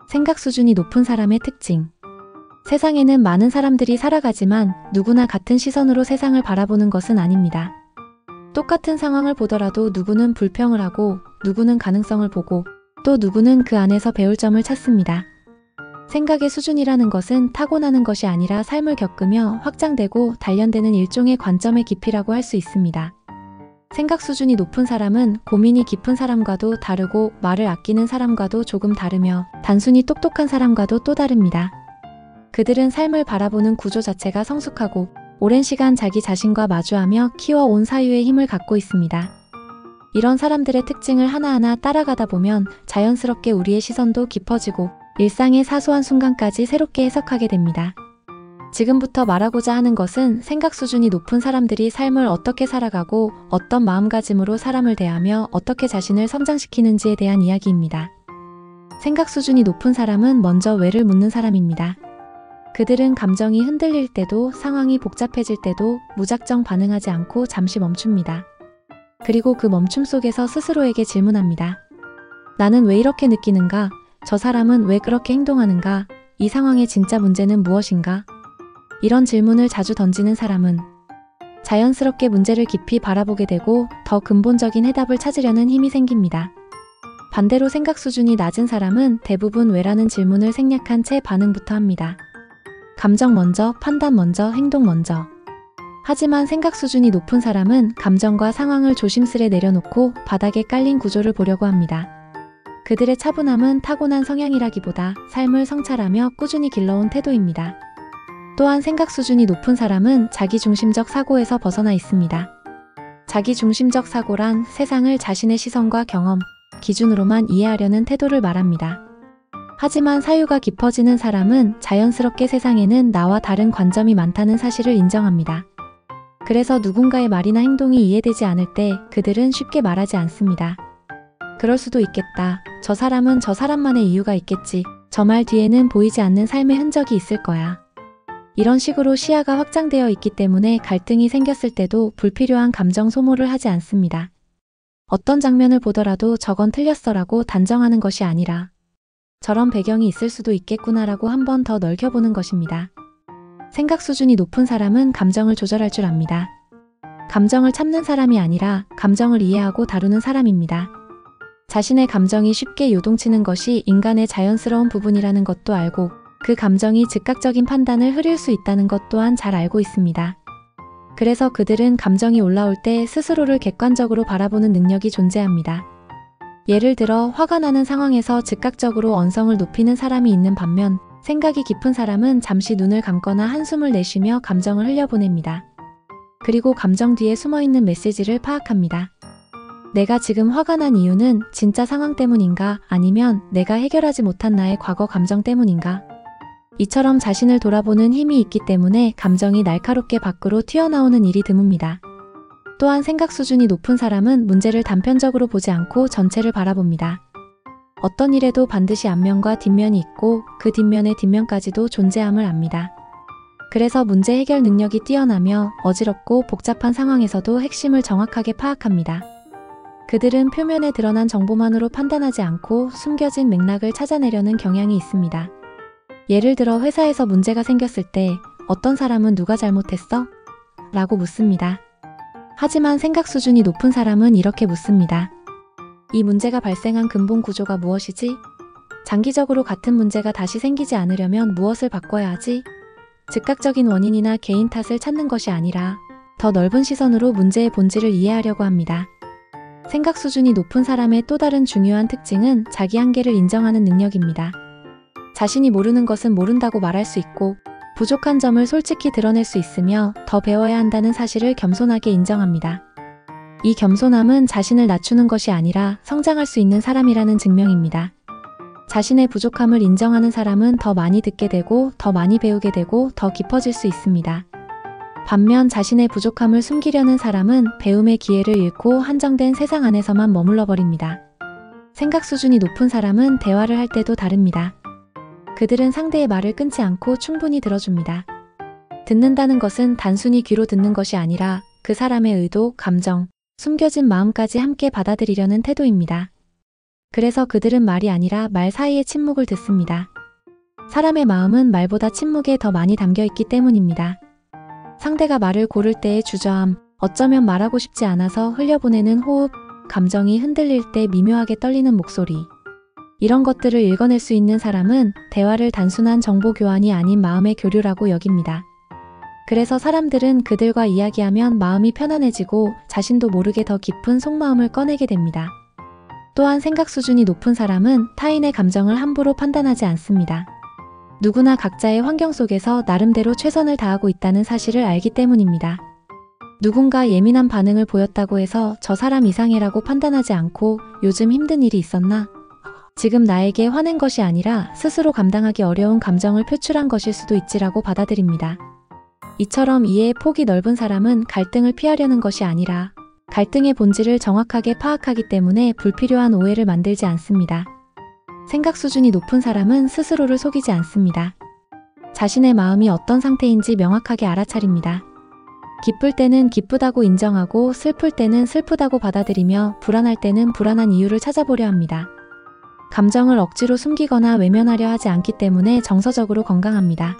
생각 수준이 높은 사람의 특징. 세상에는 많은 사람들이 살아가지만 누구나 같은 시선으로 세상을 바라보는 것은 아닙니다. 똑같은 상황을 보더라도 누구는 불평을 하고 누구는 가능성을 보고 또 누구는 그 안에서 배울 점을 찾습니다. 생각의 수준이라는 것은 타고나는 것이 아니라 삶을 겪으며 확장되고 단련되는 일종의 관점의 깊이라고 할 수 있습니다. 생각 수준이 높은 사람은 고민이 깊은 사람과도 다르고 말을 아끼는 사람과도 조금 다르며 단순히 똑똑한 사람과도 또 다릅니다. 그들은 삶을 바라보는 구조 자체가 성숙하고 오랜 시간 자기 자신과 마주하며 키워온 사유의 힘을 갖고 있습니다. 이런 사람들의 특징을 하나하나 따라가다 보면 자연스럽게 우리의 시선도 깊어지고 일상의 사소한 순간까지 새롭게 해석하게 됩니다. 지금부터 말하고자 하는 것은 생각 수준이 높은 사람들이 삶을 어떻게 살아가고 어떤 마음가짐으로 사람을 대하며 어떻게 자신을 성장시키는지에 대한 이야기입니다. 생각 수준이 높은 사람은 먼저 왜를 묻는 사람입니다. 그들은 감정이 흔들릴 때도 상황이 복잡해질 때도 무작정 반응하지 않고 잠시 멈춥니다. 그리고 그 멈춤 속에서 스스로에게 질문합니다. 나는 왜 이렇게 느끼는가? 저 사람은 왜 그렇게 행동하는가? 이 상황의 진짜 문제는 무엇인가? 이런 질문을 자주 던지는 사람은 자연스럽게 문제를 깊이 바라보게 되고 더 근본적인 해답을 찾으려는 힘이 생깁니다. 반대로 생각 수준이 낮은 사람은 대부분 왜라는 질문을 생략한 채 반응부터 합니다. 감정 먼저, 판단 먼저, 행동 먼저. 하지만 생각 수준이 높은 사람은 감정과 상황을 조심스레 내려놓고 바닥에 깔린 구조를 보려고 합니다. 그들의 차분함은 타고난 성향이라기보다 삶을 성찰하며 꾸준히 길러온 태도입니다. 또한 생각 수준이 높은 사람은 자기중심적 사고에서 벗어나 있습니다. 자기중심적 사고란 세상을 자신의 시선과 경험, 기준으로만 이해하려는 태도를 말합니다. 하지만 사유가 깊어지는 사람은 자연스럽게 세상에는 나와 다른 관점이 많다는 사실을 인정합니다. 그래서 누군가의 말이나 행동이 이해되지 않을 때 그들은 쉽게 말하지 않습니다. 그럴 수도 있겠다. 저 사람은 저 사람만의 이유가 있겠지. 저 말 뒤에는 보이지 않는 삶의 흔적이 있을 거야. 이런 식으로 시야가 확장되어 있기 때문에 갈등이 생겼을 때도 불필요한 감정 소모를 하지 않습니다. 어떤 장면을 보더라도 저건 틀렸어라고 단정하는 것이 아니라 저런 배경이 있을 수도 있겠구나라고 한 번 더 넓혀보는 것입니다. 생각 수준이 높은 사람은 감정을 조절할 줄 압니다. 감정을 참는 사람이 아니라 감정을 이해하고 다루는 사람입니다. 자신의 감정이 쉽게 요동치는 것이 인간의 자연스러운 부분이라는 것도 알고 그 감정이 즉각적인 판단을 흐릴 수 있다는 것 또한 잘 알고 있습니다. 그래서 그들은 감정이 올라올 때 스스로를 객관적으로 바라보는 능력이 존재합니다. 예를 들어 화가 나는 상황에서 즉각적으로 언성을 높이는 사람이 있는 반면 생각이 깊은 사람은 잠시 눈을 감거나 한숨을 내쉬며 감정을 흘려보냅니다. 그리고 감정 뒤에 숨어있는 메시지를 파악합니다. 내가 지금 화가 난 이유는 진짜 상황 때문인가? 아니면 내가 해결하지 못한 나의 과거 감정 때문인가? 이처럼 자신을 돌아보는 힘이 있기 때문에 감정이 날카롭게 밖으로 튀어나오는 일이 드뭅니다. 또한 생각 수준이 높은 사람은 문제를 단편적으로 보지 않고 전체를 바라봅니다. 어떤 일에도 반드시 앞면과 뒷면이 있고 그 뒷면의 뒷면까지도 존재함을 압니다. 그래서 문제 해결 능력이 뛰어나며 어지럽고 복잡한 상황에서도 핵심을 정확하게 파악합니다. 그들은 표면에 드러난 정보만으로 판단하지 않고 숨겨진 맥락을 찾아내려는 경향이 있습니다. 예를 들어 회사에서 문제가 생겼을 때 어떤 사람은 누가 잘못했어? 라고 묻습니다. 하지만 생각 수준이 높은 사람은 이렇게 묻습니다. 이 문제가 발생한 근본 구조가 무엇이지? 장기적으로 같은 문제가 다시 생기지 않으려면 무엇을 바꿔야 하지? 즉각적인 원인이나 개인 탓을 찾는 것이 아니라 더 넓은 시선으로 문제의 본질을 이해하려고 합니다. 생각 수준이 높은 사람의 또 다른 중요한 특징은 자기 한계를 인정하는 능력입니다. 자신이 모르는 것은 모른다고 말할 수 있고 부족한 점을 솔직히 드러낼 수 있으며 더 배워야 한다는 사실을 겸손하게 인정합니다. 이 겸손함은 자신을 낮추는 것이 아니라 성장할 수 있는 사람이라는 증명입니다. 자신의 부족함을 인정하는 사람은 더 많이 듣게 되고 더 많이 배우게 되고 더 깊어질 수 있습니다. 반면 자신의 부족함을 숨기려는 사람은 배움의 기회를 잃고 한정된 세상 안에서만 머물러 버립니다. 생각 수준이 높은 사람은 대화를 할 때도 다릅니다. 그들은 상대의 말을 끊지 않고 충분히 들어줍니다. 듣는다는 것은 단순히 귀로 듣는 것이 아니라 그 사람의 의도, 감정, 숨겨진 마음까지 함께 받아들이려는 태도입니다. 그래서 그들은 말이 아니라 말 사이에 침묵을 듣습니다. 사람의 마음은 말보다 침묵에 더 많이 담겨 있기 때문입니다. 상대가 말을 고를 때의 주저함, 어쩌면 말하고 싶지 않아서 흘려보내는 호흡, 감정이 흔들릴 때 미묘하게 떨리는 목소리. 이런 것들을 읽어낼 수 있는 사람은 대화를 단순한 정보 교환이 아닌 마음의 교류라고 여깁니다. 그래서 사람들은 그들과 이야기하면 마음이 편안해지고 자신도 모르게 더 깊은 속마음을 꺼내게 됩니다. 또한 생각 수준이 높은 사람은 타인의 감정을 함부로 판단하지 않습니다. 누구나 각자의 환경 속에서 나름대로 최선을 다하고 있다는 사실을 알기 때문입니다. 누군가 예민한 반응을 보였다고 해서 저 사람 이상해라고 판단하지 않고 요즘 힘든 일이 있었나? 지금 나에게 화낸 것이 아니라 스스로 감당하기 어려운 감정을 표출한 것일 수도 있지라고 받아들입니다. 이처럼 이해의 폭이 넓은 사람은 갈등을 피하려는 것이 아니라 갈등의 본질을 정확하게 파악하기 때문에 불필요한 오해를 만들지 않습니다. 생각 수준이 높은 사람은 스스로를 속이지 않습니다. 자신의 마음이 어떤 상태인지 명확하게 알아차립니다. 기쁠 때는 기쁘다고 인정하고 슬플 때는 슬프다고 받아들이며 불안할 때는 불안한 이유를 찾아보려 합니다. 감정을 억지로 숨기거나 외면하려 하지 않기 때문에 정서적으로 건강합니다.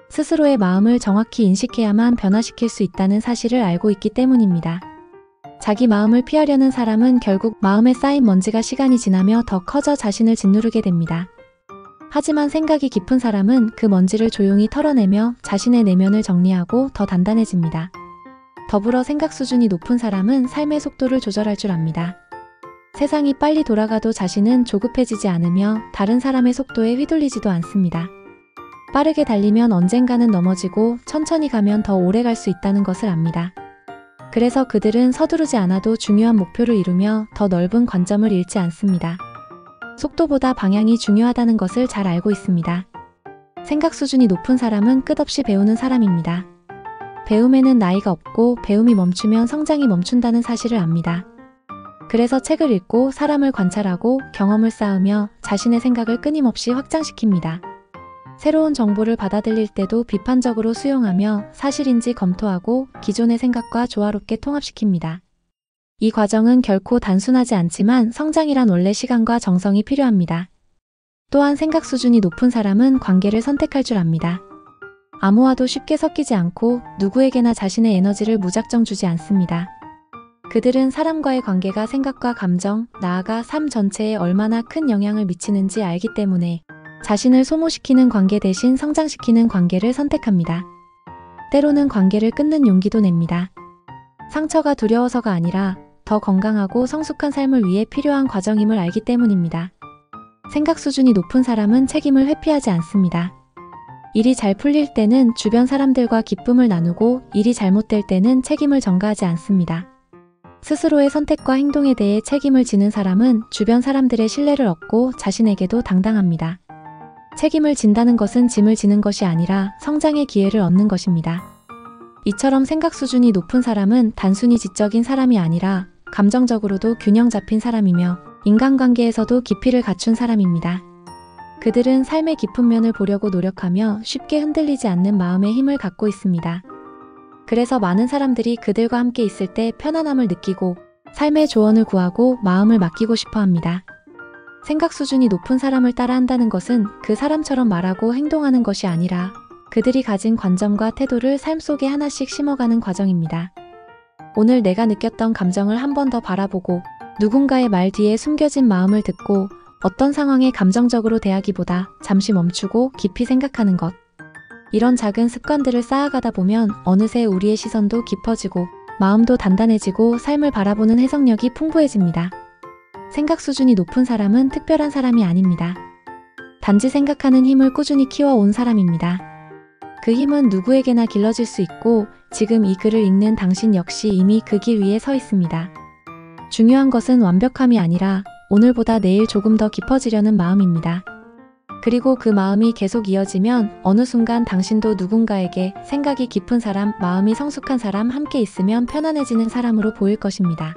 스스로의 마음을 정확히 인식해야만 변화시킬 수 있다는 사실을 알고 있기 때문입니다. 자기 마음을 피하려는 사람은 결국 마음에 쌓인 먼지가 시간이 지나며 더 커져 자신을 짓누르게 됩니다. 하지만 생각이 깊은 사람은 그 먼지를 조용히 털어내며 자신의 내면을 정리하고 더 단단해집니다. 더불어 생각 수준이 높은 사람은 삶의 속도를 조절할 줄 압니다. 세상이 빨리 돌아가도 자신은 조급해지지 않으며 다른 사람의 속도에 휘둘리지도 않습니다. 빠르게 달리면 언젠가는 넘어지고 천천히 가면 더 오래 갈 수 있다는 것을 압니다. 그래서 그들은 서두르지 않아도 중요한 목표를 이루며 더 넓은 관점을 잃지 않습니다. 속도보다 방향이 중요하다는 것을 잘 알고 있습니다. 생각 수준이 높은 사람은 끝없이 배우는 사람입니다. 배움에는 나이가 없고 배움이 멈추면 성장이 멈춘다는 사실을 압니다. 그래서 책을 읽고 사람을 관찰하고 경험을 쌓으며 자신의 생각을 끊임없이 확장시킵니다. 새로운 정보를 받아들일 때도 비판적으로 수용하며 사실인지 검토하고 기존의 생각과 조화롭게 통합시킵니다. 이 과정은 결코 단순하지 않지만 성장이란 원래 시간과 정성이 필요합니다. 또한 생각 수준이 높은 사람은 관계를 선택할 줄 압니다. 아무와도 쉽게 섞이지 않고 누구에게나 자신의 에너지를 무작정 주지 않습니다. 그들은 사람과의 관계가 생각과 감정, 나아가 삶 전체에 얼마나 큰 영향을 미치는지 알기 때문에 자신을 소모시키는 관계 대신 성장시키는 관계를 선택합니다. 때로는 관계를 끊는 용기도 냅니다. 상처가 두려워서가 아니라 더 건강하고 성숙한 삶을 위해 필요한 과정임을 알기 때문입니다. 생각 수준이 높은 사람은 책임을 회피하지 않습니다. 일이 잘 풀릴 때는 주변 사람들과 기쁨을 나누고 일이 잘못될 때는 책임을 전가하지 않습니다. 스스로의 선택과 행동에 대해 책임을 지는 사람은 주변 사람들의 신뢰를 얻고 자신에게도 당당합니다. 책임을 진다는 것은 짐을 지는 것이 아니라 성장의 기회를 얻는 것입니다. 이처럼 생각 수준이 높은 사람은 단순히 지적인 사람이 아니라 감정적으로도 균형 잡힌 사람이며 인간관계에서도 깊이를 갖춘 사람입니다. 그들은 삶의 깊은 면을 보려고 노력하며 쉽게 흔들리지 않는 마음의 힘을 갖고 있습니다. 그래서 많은 사람들이 그들과 함께 있을 때 편안함을 느끼고 삶의 조언을 구하고 마음을 맡기고 싶어 합니다. 생각 수준이 높은 사람을 따라한다는 것은 그 사람처럼 말하고 행동하는 것이 아니라 그들이 가진 관점과 태도를 삶 속에 하나씩 심어가는 과정입니다. 오늘 내가 느꼈던 감정을 한 번 더 바라보고 누군가의 말 뒤에 숨겨진 마음을 듣고 어떤 상황에 감정적으로 대하기보다 잠시 멈추고 깊이 생각하는 것. 이런 작은 습관들을 쌓아가다 보면 어느새 우리의 시선도 깊어지고 마음도 단단해지고 삶을 바라보는 해석력이 풍부해집니다. 생각 수준이 높은 사람은 특별한 사람이 아닙니다. 단지 생각하는 힘을 꾸준히 키워온 사람입니다. 그 힘은 누구에게나 길러질 수 있고 지금 이 글을 읽는 당신 역시 이미 그 길 위에 서 있습니다. 중요한 것은 완벽함이 아니라 오늘보다 내일 조금 더 깊어지려는 마음입니다. 그리고 그 마음이 계속 이어지면 어느 순간 당신도 누군가에게 생각이 깊은 사람, 마음이 성숙한 사람, 함께 있으면 편안해지는 사람으로 보일 것입니다.